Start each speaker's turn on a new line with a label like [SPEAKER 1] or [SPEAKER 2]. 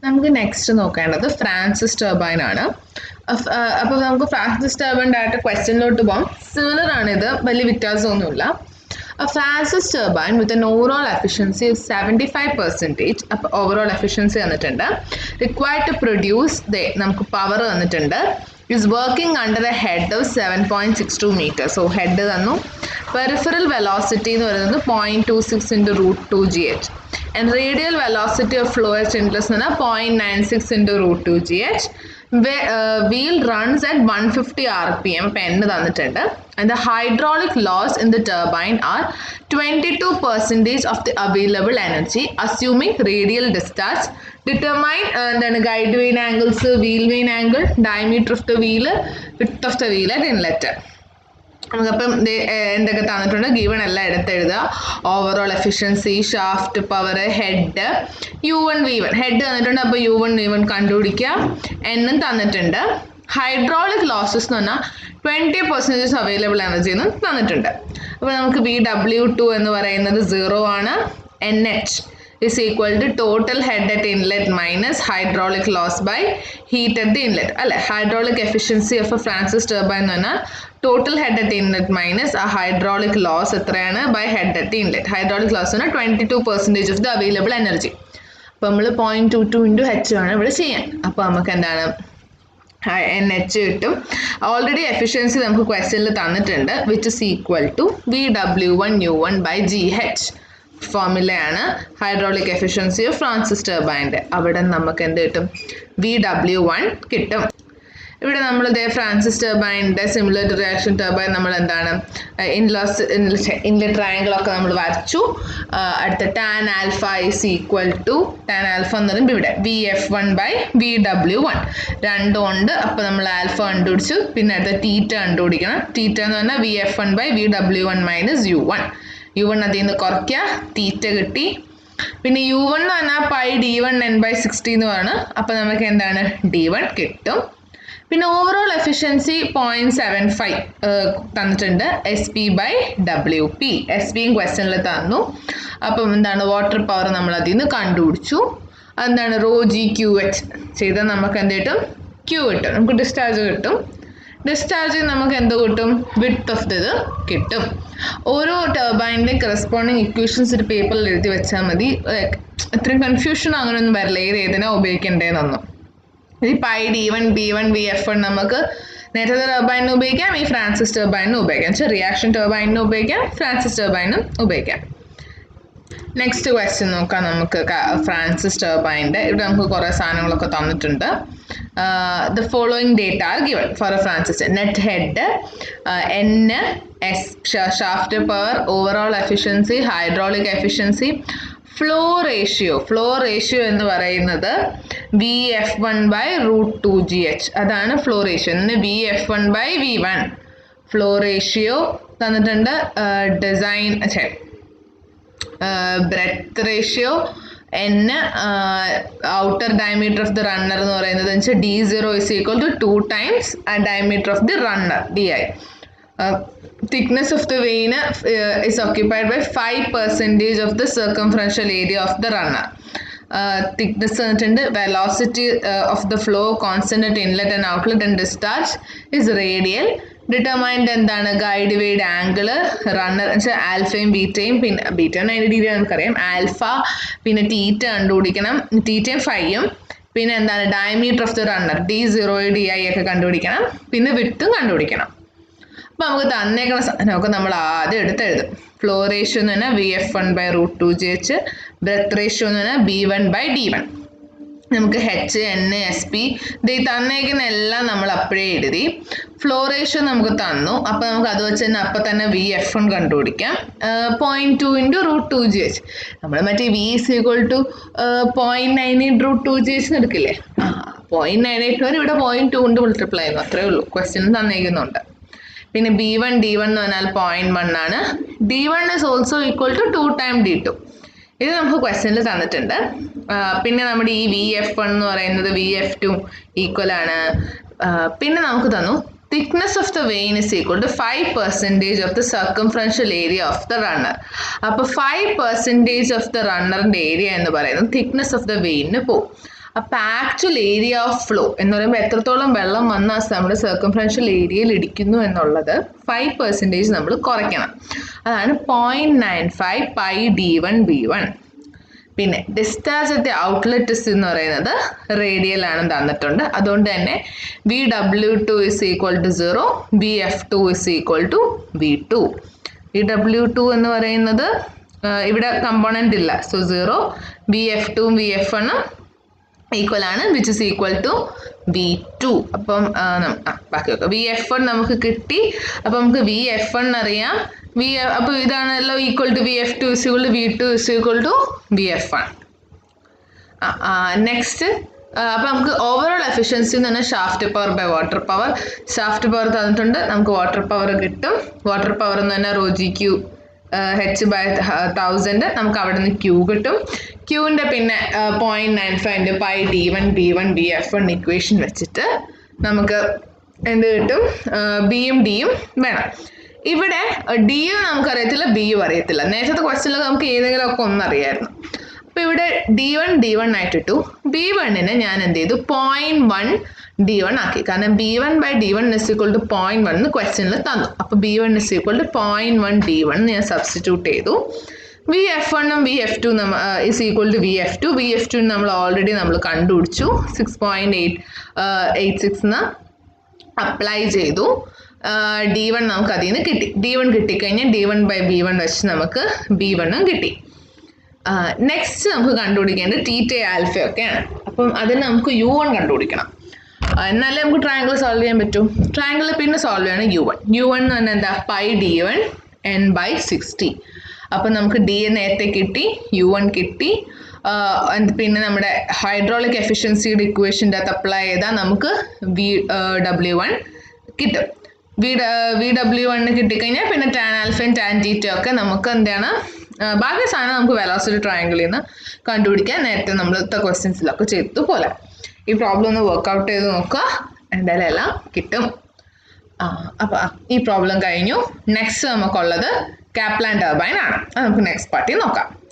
[SPEAKER 1] നമുക്ക് നെക്സ്റ്റ് നോക്കേണ്ടത് Francis turbine ആണ്. അപ്പോൾ നമുക്ക് ഫ്രാൻസിസ് ടർബൈൻ ഡയറക്റ്റ് ക്വസ്റ്റ്യനിലോട്ട് പോകാം. സിമിലർ ആണിത്, വലിയ വ്യത്യാസമൊന്നുമില്ല. A Francis turbine with an overall efficiency of 75%, അപ്പോൾ overall efficiency തന്നിട്ടുണ്ട്. Required to produce നമുക്ക് പവർ തന്നിട്ടുണ്ട്. Is working under a head of 7.62 meters. So head തന്നു. Peripheral velocity എന്ന് പറയുന്നത് 0.26 into root 2 gh. And radial velocity of flow at interest എന്ന് പറഞ്ഞാൽ 0.96 into root 2 gh. Wheel runs at 150 rpm. Pen തന്നിട്ടുണ്ട്. And the hydraulic loss in the turbine are 22% of the available energy, assuming radial discharge. Determine guide vane angles, wheel vane angle, diameter of the wheel, width of the wheel at inlet. നമുക്കപ്പം എന്തൊക്കെ തന്നിട്ടുണ്ട്, given എല്ലാം എടുത്തെഴുതുക. Overall efficiency, shaft power, head, U1 V1. Head തന്നിട്ടുണ്ട്, അപ്പോൾ U1 V1 കണ്ടുപിടിക്കുക. എന്നും തന്നിട്ടുണ്ട്. Hydraulic losses എന്ന് പറഞ്ഞാൽ 20% അവൈലബിൾ എനർജി എന്നും തന്നിട്ടുണ്ട്. അപ്പോൾ നമുക്ക് VW2 എന്ന് പറയുന്നത് 0 ആണ്. NH is equal to total head at inlet minus hydraulic loss by heat at the inlet. അല്ലെ, hydraulic efficiency of a Francis turbine എന്ന് പറഞ്ഞാൽ total head at inlet minus a hydraulic loss എത്രയാണ് by head at the inlet. Hydraulic loss എന്ന് പറഞ്ഞാൽ 22% of the available energy. അപ്പോൾ നമ്മൾ 0.22 into H ആണ് ഇവിടെ ചെയ്യാൻ. അപ്പോൾ നമുക്ക് എന്താണ് NH കിട്ടും. ഓൾറെഡി എഫിഷ്യൻസി നമുക്ക് ക്വസ്റ്റ്യനിൽ തന്നിട്ടുണ്ട്, which is equal to VW1 U1 by GH. ഫോർമുലയാണ് ഹൈഡ്രോളിക് എഫിഷ്യൻസി ഓഫ് ഫ്രാൻസിസ് ടർബൈൻ്റെ. അവിടെ നമുക്ക് എന്ത് കിട്ടും, VW1 കിട്ടും. ഇവിടെ നമ്മൾ ഫ്രാൻസിസ് ടർബൈൻ്റെ സിമിലർ ടു റിയാക്ഷൻ ടർബൈൻ നമ്മൾ എന്താണ് ഇൻലെറ്റ് ട്രയാങ്കിളൊക്കെ നമ്മൾ വരച്ചു. അടുത്ത tan alpha is equal to tan alpha എന്ന് പറയുമ്പോൾ ഇവിടെ VF1 by VW1 രണ്ടും ഉണ്ട്. അപ്പോൾ നമ്മൾ ആൽഫ കണ്ടുപിടിച്ചു. പിന്നെ അടുത്ത തീറ്റ കണ്ടുപിടിക്കണം. തീറ്റ എന്ന് പറഞ്ഞാൽ VF1 by VW1 minus U1. U1 അതിൽ നിന്ന് കുറയ്ക്കുക, തീറ്റ കിട്ടി. പിന്നെ U1 എന്ന് പറഞ്ഞാൽ പൈ D1 N/60 എന്ന് പറയുന്നത്. അപ്പോൾ നമുക്ക് എന്താണ് D1 കിട്ടും. പിന്നെ ഓവറോൾ എഫിഷ്യൻസി 0.75 തന്നിട്ടുണ്ട്. SP by WP. SPയും ക്വസ്റ്റ്യനിൽ തന്നു. അപ്പം എന്താണ് വാട്ടർ പവർ നമ്മൾ അതിൽ നിന്ന് കണ്ടുപിടിച്ചു. എന്താണ് ρg/QH ചെയ്താൽ നമുക്ക് എന്ത് കിട്ടും, Q കിട്ടും. നമുക്ക് ഡിസ്ചാർജ് കിട്ടും. ഡിസ്ചാർജ് നമുക്ക് എന്ത് കിട്ടും, വിഡ്ത്ത് ഓഫ് ഇത് കിട്ടും. ഓരോ ടർബൈൻ്റെ കറസ്പോണ്ടിങ് ഇക്വേഷൻസ് ഒരു പേപ്പറിൽ എഴുതി വെച്ചാൽ മതി. ഇത്രയും കൺഫ്യൂഷൻ അങ്ങനെയൊന്നും വരില്ല ഏതിനാ ഉപയോഗിക്കേണ്ടതെന്നൊന്നും. ഈ പൈ D1 B1 VF1 നമുക്ക് നേരത്തെ ടർബൈനിന് ഉപയോഗിക്കാം, ഈ ഫ്രാൻസിസ് ടർബൈനിന് ഉപയോഗിക്കാം. റിയാക്ഷൻ ടർബൈനിന് ഉപയോഗിക്കാം, ഫ്രാൻസിസ് ടർബൈനും ഉപയോഗിക്കാം. നെക്സ്റ്റ് ക്വസ്റ്റ്യൻ നോക്കാം നമുക്ക് ഫ്രാൻസിസ് ടർബൈൻ്റെ. ഇവിടെ നമുക്ക് കുറേ സാധനങ്ങളൊക്കെ തന്നിട്ടുണ്ട്. The following data are given for a Francis. Net head, N, S, shaft power, overall efficiency, hydraulic efficiency, flow ratio എന്ന് പറയുന്നത് VF1 by root 2 GH. അതാണ് flow ratio. VF1 by V1 flow ratio തന്നിട്ടുണ്ട്. Design breadth ratio, N, outer diameter of the runner എന്ന് പറയുന്നത് വെച്ചാൽ D0 is equal to 2 times diameter of the runner DI. Thickness of the vane is occupied by 5% of the circumferential area of the runner. Thickness and velocity of the flow constant at inlet and outlet and discharge is radial. Determined എന്താണ് guide weighed angle, runner വെച്ചാൽ ആൽഫയും ബീറ്റയും. പിന്നെ beta 90 degree നമുക്കറിയാം. Alpha പിന്നെ തീറ്റ കണ്ടുപിടിക്കണം, തീറ്റയും ഫൈയും. പിന്നെ എന്താണ് diameter of the runner D0 DI ഒക്കെ കണ്ടുപിടിക്കണം. പിന്നെ വിഡ്ത്തും കണ്ടുപിടിക്കണം. അപ്പോൾ നമുക്ക് തന്നേക്കുന്ന സാധനമൊക്കെ നമ്മൾ ആദ്യം എടുത്തെഴുതും. ഫ്ലോ റേഷ്യോ എന്ന് പറഞ്ഞാൽ VF1 by root 2 GH. Breadth ratio എന്ന് പറഞ്ഞാൽ B1 by D1. നമുക്ക് H, N, SP ഇത് തന്നേക്കുന്ന എല്ലാം നമ്മൾ അപ്പോഴേ എഴുതി. ഫ്ലോ റേഷ്യോ നമുക്ക് തന്നു. അപ്പോൾ നമുക്ക് അത് വെച്ച് തന്നെ അപ്പം തന്നെ VF1 കണ്ടുപിടിക്കാം. 0.2 into root 2 GH. നമ്മൾ മറ്റേ V is equal to 0.98 root 2 GH എടുക്കില്ലേ, 0.98 വരെ ഇവിടെ 0.2 കൊണ്ട് മൾട്ടിപ്ലൈ ചെയ്യുന്നു, അത്രേ ഉള്ളൂ. ക്വസ്റ്റ്യൻ തന്നേക്കുന്നുണ്ട്. പിന്നെ B1 D1 എന്ന് പറഞ്ഞാൽ 0.1 ആണ്. D1 is also equal to 2 times D2. ഇത് നമുക്ക് ക്വസ്റ്റ്യനിൽ തന്നിട്ടുണ്ട്. പിന്നെ നമ്മുടെ ഈ VF1 എന്ന് പറയുന്നത് VF2 ഈക്വൽ ആണ്. പിന്നെ നമുക്ക് തന്നു thickness of the vein is equal to 5% of the circumferential area of the runner. അപ്പോൾ 5% of the runnerൻ്റെ ഏരിയ എന്ന് പറയുന്നത് thickness of the vein പോകും. അപ്പോൾ ആക്ച്വൽ ഏരിയ ഓഫ് ഫ്ലോ എന്ന് പറയുമ്പോൾ എത്രത്തോളം വെള്ളം വന്ന നമ്മുടെ സർക്കംഫറൻഷ്യൽ ഏരിയയിൽ ഇടിക്കുന്നു എന്നുള്ളത് 5% നമ്മൾ കുറയ്ക്കണം. അതാണ് 0.95 പൈ d1 v1. പിന്നെ ഡിസ്ചാർജ് അറ്റ് ഔട്ട്ലെറ്റ് എന്ന് പറയുന്നത് റേഡിയൽ ആണെന്ന് തന്നിട്ടുണ്ട്. അതുകൊണ്ട് തന്നെ VW2 is equal to 0, VF2 is equal to V2. VW2 എന്ന് പറയുന്നത് ഇവിടെ കമ്പോണന്റ് ഇല്ല, സോ 0. VF2 VF1 ഈക്വൽ ആണ്, which is equal to V2. അപ്പം ബാക്കി വെക്കാം. VF1 നമുക്ക് കിട്ടി. അപ്പം നമുക്ക് VF1 അറിയാം. അപ്പോൾ ഇതാണല്ലോ equal to VF2 is equal to V2 is equal to VF1. Next അപ്പം നമുക്ക് ഓവറോൾ എഫിഷ്യൻസി എന്ന് പറഞ്ഞാൽ shaft power by water power. Shaft power തന്നിട്ടുണ്ട്, നമുക്ക് വാട്ടർ പവർ കിട്ടും. വാട്ടർ പവർ എന്ന് പറഞ്ഞാൽ ρg³ H/1000, നമുക്ക് അവിടെ നിന്ന് Q കിട്ടും. Qൻ്റെ പിന്നെ 0.95 pi d1 b1 bf1 equation വെച്ചിട്ട് നമുക്ക് എന്ത് കിട്ടും? ബിയും ഡിയും വേണം. ഇവിടെ ഡിയും നമുക്കറിയത്തില്ല, ബിയും അറിയത്തില്ല. നേരത്തെ ക്വസ്റ്റ്യനിൽ നമുക്ക് ഏതെങ്കിലും ഒക്കെ ഒന്നറിയായിരുന്നു. അപ്പോൾ ഇവിടെ d1 ആയിട്ടിട്ടു. b1നെ ഞാൻ എന്ത് ചെയ്തു? 0.1 d1 ആക്കി. കാരണം b1 by d1 is equal to 0.1 എന്ന് ക്വസ്റ്റ്യനിൽ തന്നു. അപ്പോൾ b1 is equal to 0.1 d1 ഞാൻ സബ്സ്റ്റിറ്റ്യൂട്ട് ചെയ്തു. VF1 ഉം VF2 is equal to VF2. VF2 നമ്മൾ ഓൾറെഡി കണ്ടുപിടിച്ചു. 6.86 എന്ന് അപ്ലൈ ചെയ്തു. d1 നമുക്ക് അതിൽ നിന്ന് കിട്ടി. d1 കിട്ടിക്കഴിഞ്ഞാൽ d1 ബൈ b1 വെച്ച് നമുക്ക് b1 കിട്ടി. നെക്സ്റ്റ് നമുക്ക് കണ്ടുപിടിക്കേണ്ടത് തീറ്റ ആൽഫ ഒക്കെയാണ്. അപ്പം അതിന് നമുക്ക് u1 കണ്ടുപിടിക്കണം. എന്നാലേ നമുക്ക് ട്രയാങ്കിൾ സോൾവ് ചെയ്യാൻ പറ്റും. ട്രയാങ്കിൾ പിന്നെ സോൾവ് ചെയ്യണം u1 എന്ന് പറഞ്ഞാൽ എന്താ? Pi d1 n/60. അപ്പം നമുക്ക് d നേരത്തെ കിട്ടി, u1 കിട്ടി. പിന്നെ നമ്മുടെ ഹൈഡ്രോളിക് എഫിഷ്യൻസിയുടെ ഇക്വേഷൻ്റെ അകത്ത് അപ്ലൈ ചെയ്താൽ നമുക്ക് VW1 കിട്ടും. VW1 കിട്ടിക്കഴിഞ്ഞാൽ പിന്നെ ടാൻ ആൽഫയും ടാൻ തീറ്റയും ഒക്കെ നമുക്ക് എന്താണ് ബാക്കി സാധനം നമുക്ക് വെലോസിറ്റി ട്രയാങ്കിളിൽ നിന്ന് കണ്ടുപിടിക്കാൻ നേരത്തെ നമ്മളത്തെ ക്വസ്റ്റ്യൻസിലൊക്കെ ചെയ്തതുപോലെ. ഈ പ്രോബ്ലം ഒന്ന് വർക്ക്ഔട്ട് ചെയ്ത് നോക്കുക, എന്തായാലും എല്ലാം കിട്ടും. അപ്പോൾ ഈ പ്രോബ്ലം കഴിഞ്ഞു. നെക്സ്റ്റ് നമുക്കുള്ളത് കാപ്ലാൻ ടർബൈൻ ആണ്. അത് നമുക്ക് നെക്സ്റ്റ് പാർട്ടിൽ നോക്കാം.